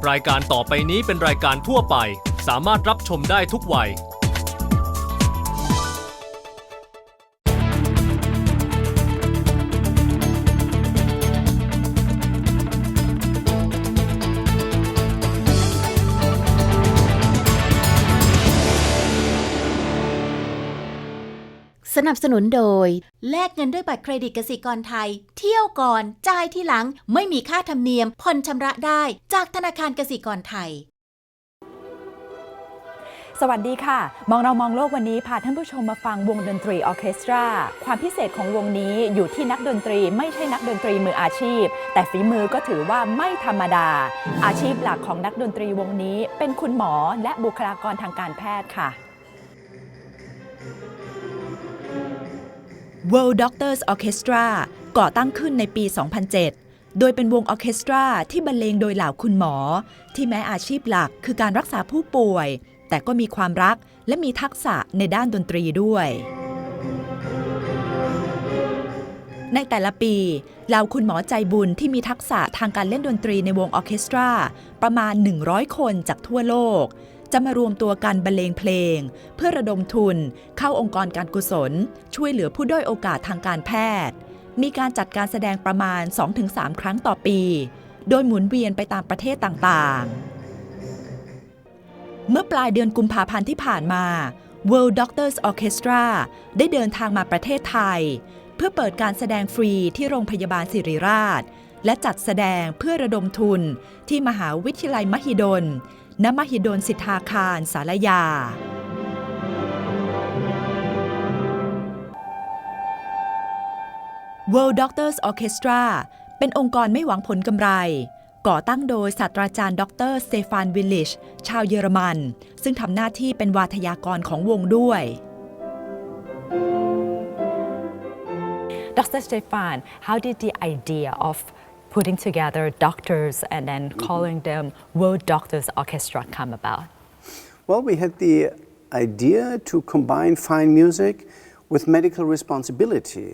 รายการต่อไปนี้เป็นรายการทั่วไปสามารถรับชมได้ทุกวัยสนับสนุนโดยแลกเงินด้วยบัตรเครดิตกสิกรไทยเที่ยวก่อนจ่ายทีหลังไม่มีค่าธรรมเนียมผ่อนชำระได้จากธนาคารกสิกรไทยสวัสดีค่ะมองเรามองโลกวันนี้พาท่านผู้ชมมาฟังวงดนตรีออร์เคสตราความพิเศษของวงนี้อยู่ที่นักดนตรีไม่ใช่นักดนตรีมืออาชีพแต่ฝีมือก็ถือว่าไม่ธรรมดาอาชีพหลักของนักดนตรีวงนี้เป็นคุณหมอและบุคลากรทางการแพทย์ค่ะWorld Doctors Orchestra ก่อตั้งขึ้นในปี 2007 โดยเป็นวงออร์เคสตราที่บรรเลงโดยเหล่าคุณหมอที่แม้อาชีพหลักคือการรักษาผู้ป่วยแต่ก็มีความรักและมีทักษะในด้านดนตรีด้วยในแต่ละปีเหล่าคุณหมอใจบุญที่มีทักษะทางการเล่นดนตรีในวงออร์เคสตราประมาณ100คนจากทั่วโลกจะมารวมตัวกันบรรเลงเพลงเพื่อระดมทุนเข้าองค์กรการกุศลช่วยเหลือผู้ด้อยโอกาสทางการแพทย์มีการจัดการแสดงประมาณ 2-3 ครั้งต่อปีโดยหมุนเวียนไปตามประเทศต่างๆเมื่อปลายเดือนกุมภาพันธ์ที่ผ่านมา World Doctors Orchestra ได้เดินทางมาประเทศไทยเพื่อเปิดการแสดงฟรีที่โรงพยาบาลศิริราชและจัดแสดงเพื่อระดมทุนที่มหาวิทยาลัยมหิดลณมหิดลสิทธาคารศาลายา World Doctors Orchestra เป็นองค์กรไม่หวังผลกำไรก่อตั้งโดยศาสตราจารย์ดร. Stefan ชาวเยอรมันซึ่งทำหน้าที่เป็นวาทยากรของวงด้วย Dr. Stefan, how did the idea of putting together doctors and then calling them World Doctors Orchestra come about? Well, we had the idea to combine fine music with medical responsibility.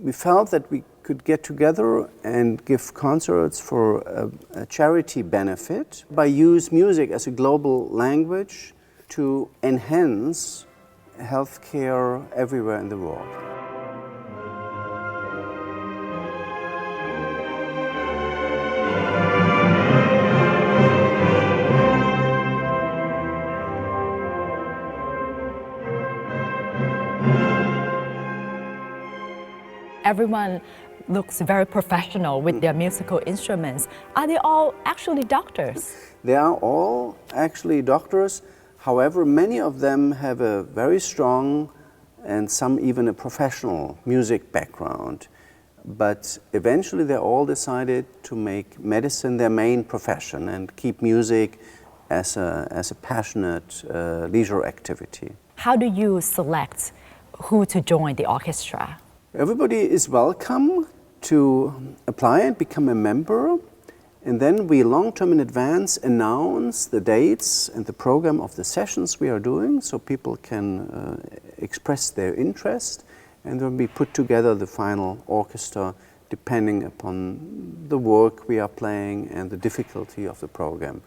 We felt that we could get together and give concerts for a charity benefit by use music as a global language to enhance healthcare everywhere in the world. Everyone looks very professional with their musical instruments. Are they all actually doctors? They are all actually doctors. However, many of them have a very strong and some even a professional music background. But eventually they all decided to make medicine their main profession and keep music as a passionate leisure activity. How do you select who to join the orchestra? Everybody is welcome to apply and become a member, and then we long-term in advance announce the dates and the program of the sessions we are doing so people can express their interest, and then we put together the final orchestra depending upon the work we are playing and the difficulty of the program.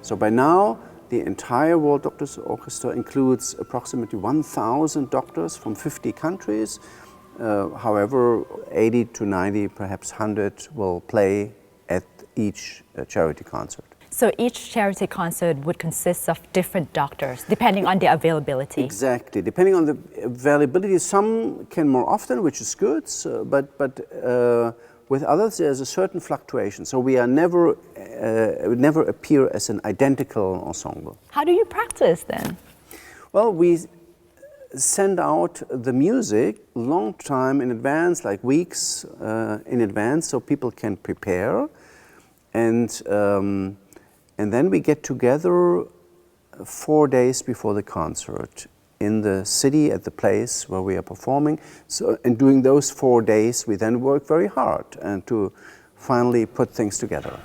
So by now, the entire World Doctors Orchestra includes approximately 1,000 doctors from 50 countries. However, 80 to 90, perhaps 100 will play at each charity concert. So each charity concert would consist of different doctors, depending on their availability. Exactly, depending on the availability. Some can more often, which is good, but with others there's a certain fluctuation. So we are never appear as an identical ensemble. How do you practice then? Well, we send out the music long time in advance, like weeks in advance, so people can prepare, and then we get together 4 days before the concert in the city at the place where we are performing. So, and during those 4 days, we then work very hard and to finally put things together.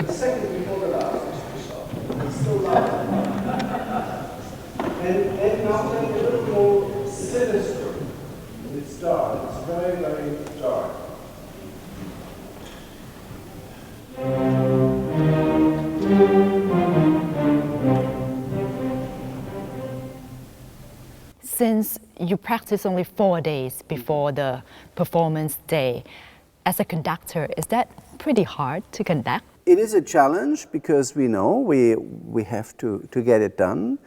The second before the last is still loud. And now a little more this room. It's dark. It's very, very dark. Since you practice only 4 days before the performance day, as a conductor, is that pretty hard to conduct? It is a challenge because we know we have to get it done.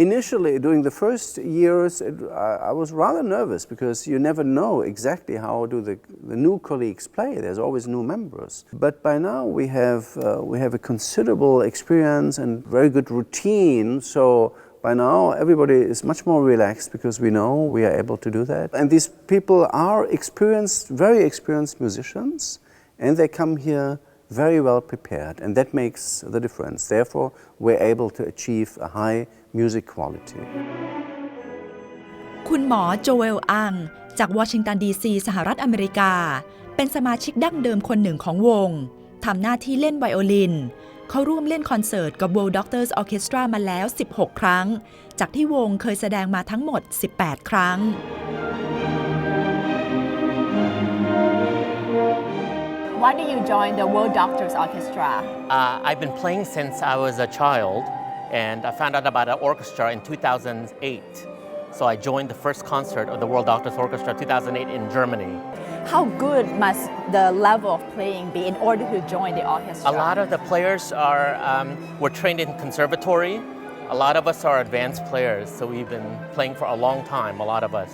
Initially, during the first years, I was rather nervous because you never know exactly how do the new colleagues play. There's always new members. But by now we have a considerable experience and very good routine. So by now everybody is much more relaxed because we know we are able to do that. And these people are experienced, very experienced musicians, and they come here very well prepared, and that makes the difference. Therefore, we're able to achieve a high music quality. คุณหมอโจเอลอังจากวอชิงตันดีซีสหรัฐอเมริกาเป็นสมาชิกดั้งเดิมคนหนึ่งของวงทำหน้าที่เล่นไวโอลินเขาร่วมเล่นคอนเสิร์ตกับ Doctors Orchestra มาแล้ว 16 ครั้งจากที่วงเคยแสดงมาทั้งหมด 18 ครั้งWhy did you join the World Doctors Orchestra? I've been playing since I was a child, and I found out about an orchestra in 2008. So I joined the first concert of the World Doctors Orchestra 2008 in Germany. How good must the level of playing be in order to join the orchestra? A lot of the players were trained in conservatory. A lot of us are advanced players, so we've been playing for a long time, a lot of us.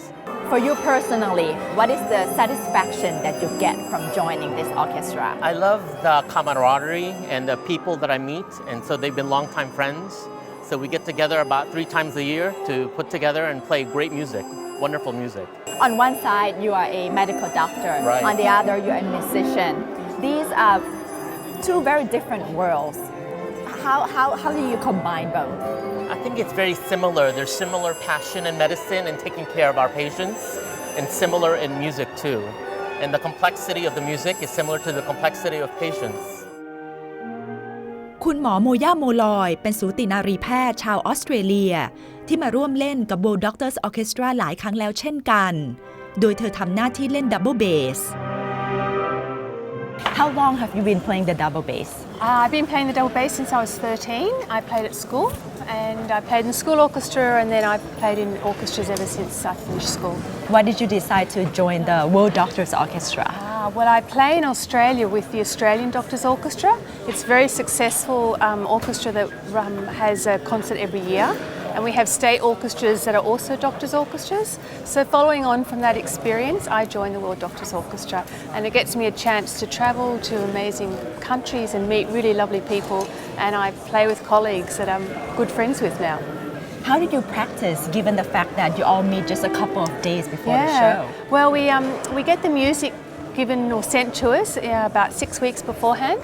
For you personally, what is the satisfaction that you get from joining this orchestra? I love the camaraderie and the people that I meet, and so they've been longtime friends. So we get together about 3 times a year to put together and play great music, wonderful music. On one side, you are a medical doctor. Right. On the other, you're a musician. These are two very different worlds. How do you combine both? I think it's very similar. There's similar passion in medicine and taking care of our patients, and similar in music too. And the complexity of the music is similar to the complexity of patients. คุณหมอโมย่าโมลอยเป็นสูตินารีแพทย์ชาวออสเตรเลียที่มาร่วมเล่นกับ World Doctors Orchestra หลายครั้งแล้วเช่นกันโดยเธอทำหน้าที่เล่นดับเบิลเบส How long have you been playing the double bass? I've been playing the double bass since I was 13. I played at school, and I played in the school orchestra, and then I've played in orchestras ever since I finished school. Why did you decide to join the World Doctors Orchestra? Well, I play in Australia with the Australian Doctors Orchestra. It's a very successful orchestra that has a concert every year. And we have state orchestras that are also Doctors Orchestras. So following on from that experience, I joined the World Doctors Orchestra. And it gets me a chance to travel to amazing countries and meet really lovely people. And I play with colleagues that I'm good friends with now. How did you practice, given the fact that you all meet just a couple of days before the show? Well, we get the music given or sent to us about 6 weeks beforehand.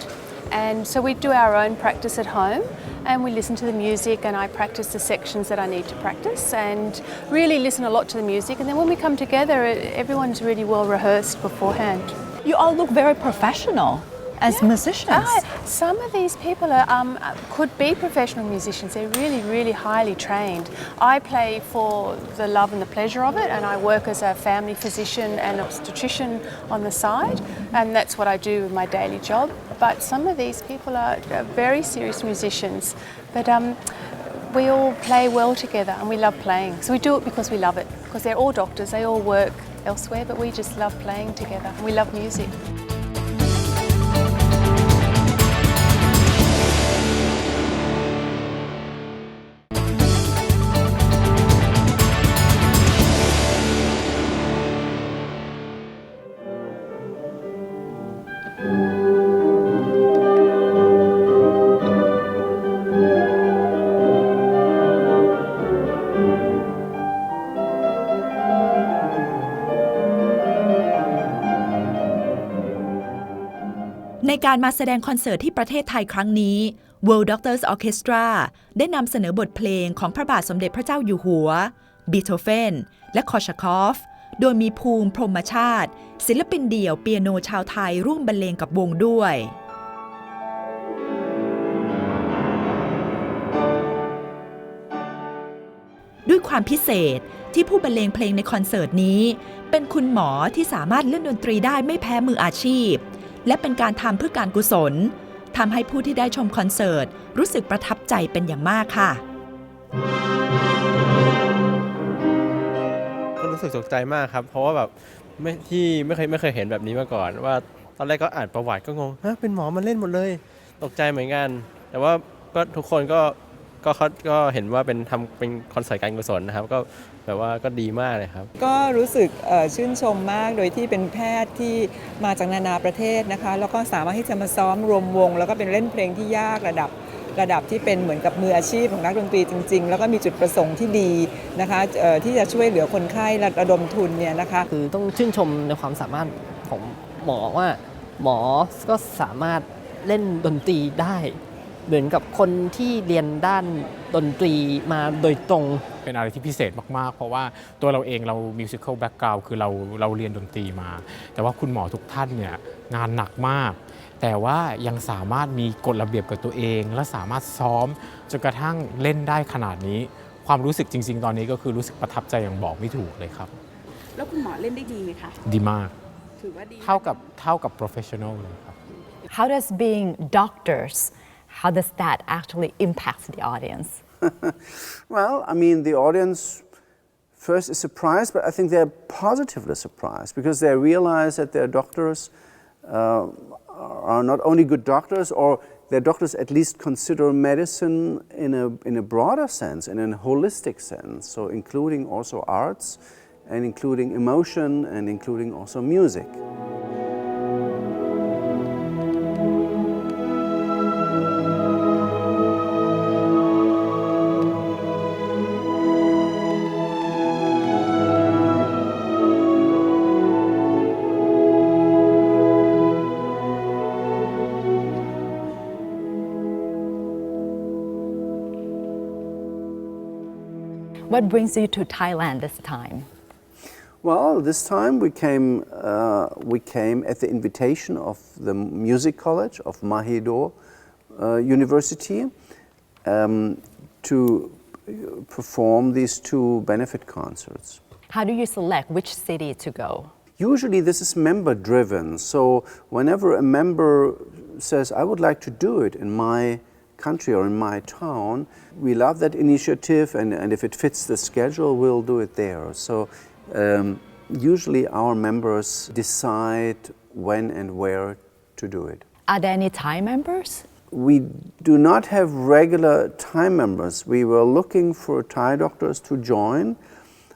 And so we do our own practice at home, and we listen to the music, and I practice the sections that I need to practice and really listen a lot to the music. And then when we come together, everyone's really well rehearsed beforehand. You all look very professional as musicians. Some of these people could be professional musicians. They're really, really highly trained. I play for the love and the pleasure of it, and I work as a family physician and obstetrician on the side, and that's what I do in my daily job. But some of these people are very serious musicians. But we all play well together, and we love playing. So we do it because we love it, because they're all doctors, they all work elsewhere, but we just love playing together. We love music.ในการมาแสดงคอนเสิร์ตที่ประเทศไทยครั้งนี้ World Doctors Orchestra ได้นำเสนอบทเพลงของพระบาทสมเด็จพระเจ้าอยู่หัวบีโธเฟนและคอชาคอฟโดยมีภูมิพรหมชาติศิลปินเดี่ยวเปียโนชาวไทยร่วมบรรเลงกับวงด้วย ด้วยความพิเศษที่ผู้บรรเลงเพลงในคอนเสิร์ตนี้เป็นคุณหมอที่สามารถเล่นดนตรีได้ไม่แพ้มืออาชีพและเป็นการทำเพื่อการกุศลทำให้ผู้ที่ได้ชมคอนเสิร์ตรู้สึกประทับใจเป็นอย่างมากค่ะก็รู้สึกตกใจมากครับเพราะว่าแบบไม่เคยเห็นแบบนี้มาก่อนว่าตอนแรกก็อ่านประวัติก็งงเป็นหมอมาเล่นหมดเลยตกใจเหมือนกันแต่ว่าก็ทุกคนก็เห็นว่าเป็นคอนเสิร์ตการกุศลนะครับก็แบบว่าก็ดีมากเลยครับก็รู้สึกชื่นชมมากโดยที่เป็นแพทย์ที่มาจากนานาประเทศนะคะแล้วก็สามารถที่จะมาซ้อมรวมวงแล้วก็เป็นเล่นเพลงที่ยากระดับที่เป็นเหมือนกับมืออาชีพของนักดนตรีจริงๆแล้วก็มีจุดประสงค์ที่ดีนะคะที่จะช่วยเหลือคนไข้ระดมทุนเนี่ยนะคะคือต้องชื่นชมในความสามารถของหมอว่าหมอก็สามารถเล่นดนตรีได้เหมือนกับคนที่เรียนด้านดนตรีมาโดยตรงเป็นอะไรที่พิเศษมากๆเพราะว่าตัวเราเองเรา musical background คือเราเรียนดนตรีมาแต่ว่าคุณหมอทุกท่านเนี่ยงานหนักมากแต่ว่ายังสามารถมีกฎระเบียบกับตัวเองและสามารถซ้อมจนกระทั่งเล่นได้ขนาดนี้ความรู้สึกจริงๆตอนนี้ก็คือรู้สึกประทับใจอย่างบอกไม่ถูกเลยครับแล้วคุณหมอเล่นได้ดีไหมคะดีมากถือว่าดีเท่ากับ professional เลยครับ How does being doctors how does that actually impact the audience? Well, I mean, the audience first is surprised, but I think they're positively surprised because they realize that their doctors are not only good doctors, or their doctors at least consider medicine in a broader sense, in a holistic sense, so including also arts and including emotion and including also music. What brings you to Thailand this time? Well, this time we came at the invitation of the Music College of Mahidol University to perform these two benefit concerts. How do you select which city to go? Usually this is member driven, so whenever a member says, I would like to do it in my country or in my town, we love that initiative, and if it fits the schedule, we'll do it there. So usually our members decide when and where to do it. Are there any Thai members? We do not have regular Thai members. We were looking for Thai doctors to join.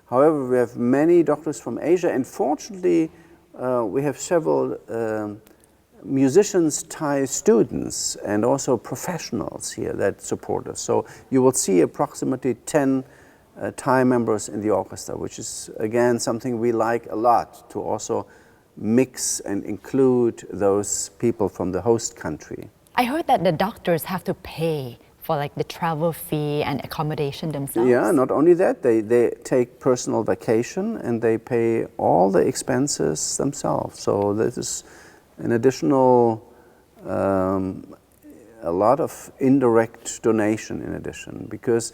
However, we have many doctors from Asia, and fortunately we have several musicians, Thai students, and also professionals here that support us. So you will see approximately 10 Thai members in the orchestra, which is again something we like a lot, to also mix and include those people from the host country. I heard that the doctors have to pay for like the travel fee and accommodation themselves. Yeah, not only that, they take personal vacation and they pay all the expenses themselves. So this is an additional, a lot of indirect donation in addition, because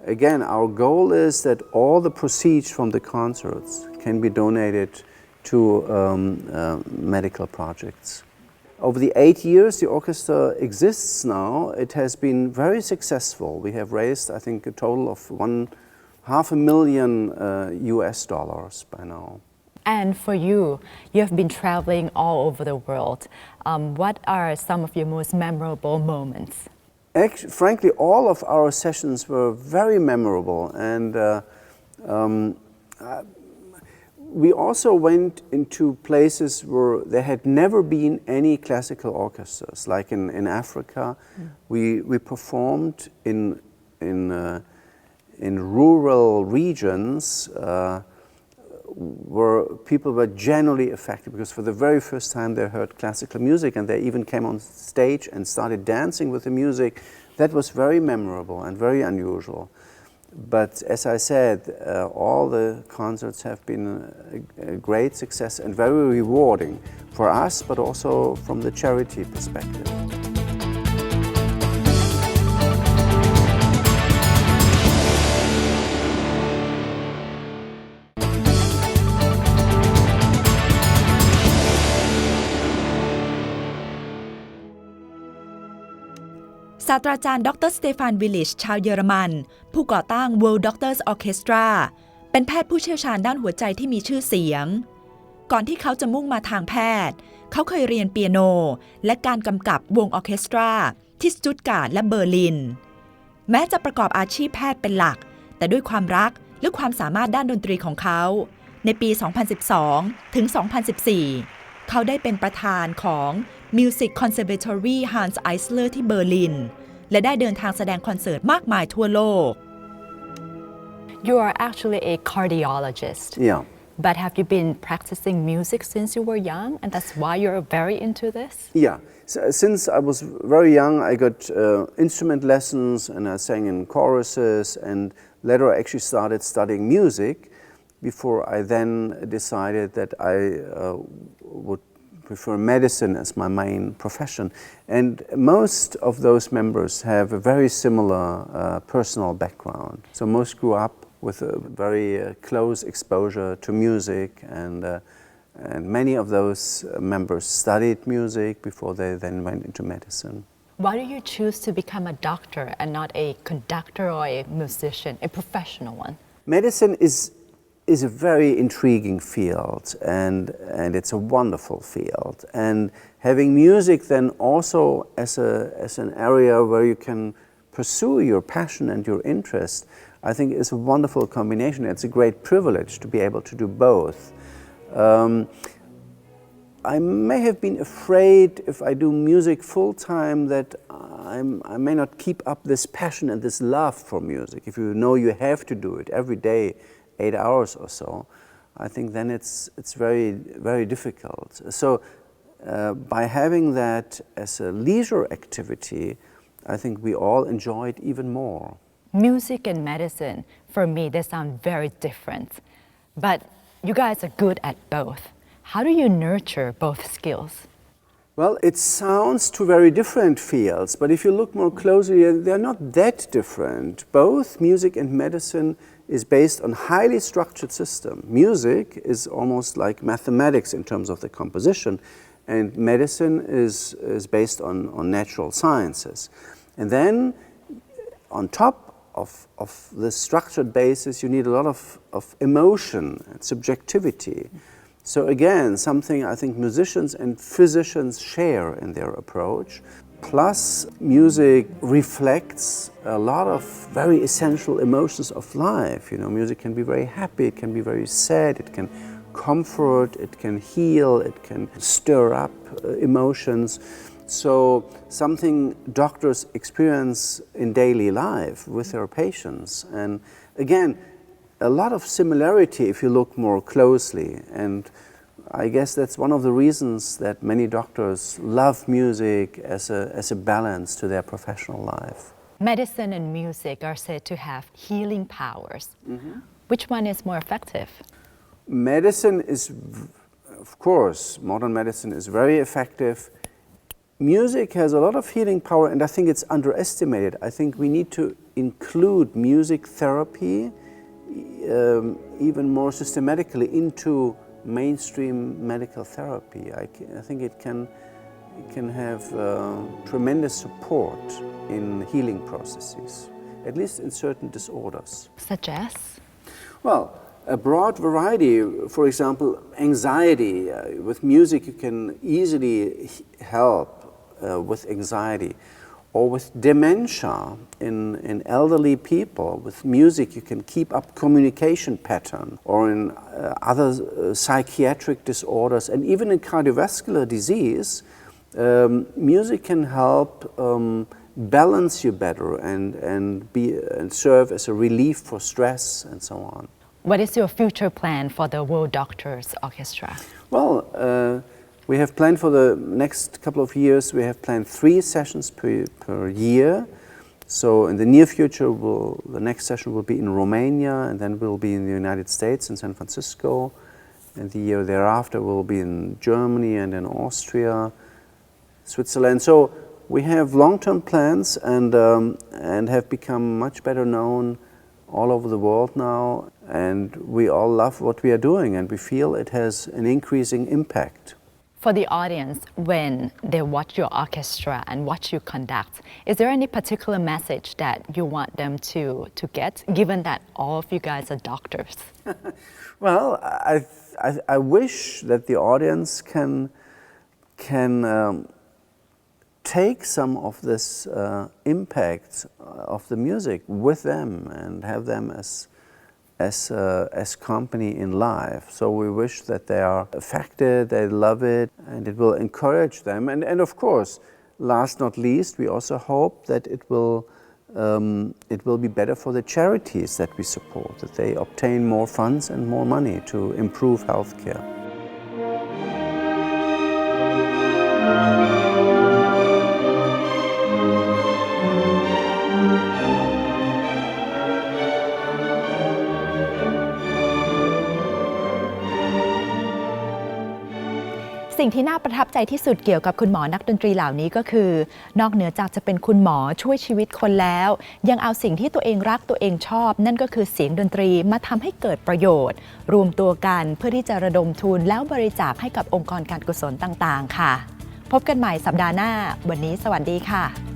again, our goal is that all the proceeds from the concerts can be donated to medical projects. Over the 8 years the orchestra exists now, it has been very successful. We have raised, I think, a total of $500,000 US by now. And for you, you have been traveling all over the world. What are some of your most memorable moments? Actually, frankly, all of our sessions were very memorable, and we also went into places where there had never been any classical orchestras, like in Africa. We performed in rural regions where people were genuinely affected, because for the very first time they heard classical music, and they even came on stage and started dancing with the music. That was very memorable and very unusual. But as I said, all the concerts have been a great success and very rewarding for us, but also from the charity perspective. ศาสตราจารย์ดรสเตฟานวิลลิชชาวเยอรมันผู้ก่อตั้ง World Doctors Orchestra เป็นแพทย์ผู้เชี่ยวชาญด้านหัวใจที่มีชื่อเสียงก่อนที่เขาจะมุ่งมาทางแพทย์เขาเคยเรียนเปียโนและการกำกับวงออร์เคสตราที่สตุตการ์ดและเบอร์ลินแม้จะประกอบอาชีพแพทย์เป็นหลักแต่ด้วยความรักและความสามารถด้านดนตรีของเขาในปี 2012 ถึง 2014 เขาได้เป็นประธานของ Music Conservatory Hans Eisler ที่เบอร์ลินและได้เดินทางแสดงคอนเสิร์ตมากมายทั่วโลก You are actually a cardiologist. Yeah. But have you been practicing music since you were young, and that's why you're very into this? Yeah. Since I was very young, I got instrument lessons and I sang in choruses, and later I actually started studying music before I then decided that I would prefer medicine as my main profession. And most of those members have a very similar personal background. So most grew up with a very close exposure to music, and many of those members studied music before they then went into medicine. Why do you choose to become a doctor and not a conductor or a musician, a professional one? Medicine is a very intriguing field, and it's a wonderful field. And having music then also as an area where you can pursue your passion and your interest, I think is a wonderful combination. It's a great privilege to be able to do both. I may have been afraid if I do music full time that I may not keep up this passion and this love for music. If you know you have to do it every day, 8 hours or so, I think then it's very, very difficult. So by having that as a leisure activity, I think we all enjoy it even more. Music and medicine, for me, they sound very different. But you guys are good at both. How do you nurture both skills? Well, it sounds two very different fields, but if you look more closely, they're not that different. Both music and medicine is based on highly structured system. Music is almost like mathematics in terms of the composition, and medicine is based on natural sciences. And then on top of this structured basis, you need a lot of emotion and subjectivity. So again, something I think musicians and physicians share in their approach. Plus, music reflects a lot of very essential emotions of life. You know, music can be very happy, it can be very sad, it can comfort, it can heal, it can stir up emotions. So something doctors experience in daily life with their patients. And again, a lot of similarity if you look more closely. And I guess that's one of the reasons that many doctors love music as a balance to their professional life. Medicine and music are said to have healing powers. Mm-hmm. Which one is more effective? Medicine is, of course, modern medicine is very effective. Music has a lot of healing power, and I think it's underestimated. I think we need to include music therapy even more systematically into mainstream medical therapy. I think it can have tremendous support in healing processes, at least in certain disorders. Such as? Well, a broad variety. For example, anxiety. With music you can easily help with anxiety. Or with dementia in elderly people, with music you can keep up communication pattern, or in other psychiatric disorders, and even in cardiovascular disease, music can help balance you better and serve as a relief for stress and so on. What is your future plan for the World Doctors Orchestra? Well, we have planned for the next couple of years, we have planned 3 sessions per year. So in the near future, the next session will be in Romania, and then we'll be in the United States, in San Francisco. And the year thereafter, we'll be in Germany and in Austria, Switzerland. So we have long-term plans and have become much better known all over the world now. And we all love what we are doing, and we feel it has an increasing impact. For the audience, when they watch your orchestra and watch you conduct, is there any particular message that you want them to get, given that all of you guys are doctors? Well, I wish that the audience can take some of this impact of the music with them and have them as company in life. So we wish that they are affected, they love it, and it will encourage them. And of course, last not least, we also hope that it will be better for the charities that we support, that they obtain more funds and more money to improve healthcare. สิ่งที่น่าประทับใจที่สุดเกี่ยวกับคุณหมอนักดนตรีเหล่านี้ก็คือนอกเหนือจากจะเป็นคุณหมอช่วยชีวิตคนแล้วยังเอาสิ่งที่ตัวเองรักตัวเองชอบนั่นก็คือเสียงดนตรีมาทำให้เกิดประโยชน์รวมตัวกันเพื่อที่จะระดมทุนแล้วบริจาคให้กับองค์กรการกุศลต่างๆค่ะพบกันใหม่สัปดาห์หน้าวันนี้สวัสดีค่ะ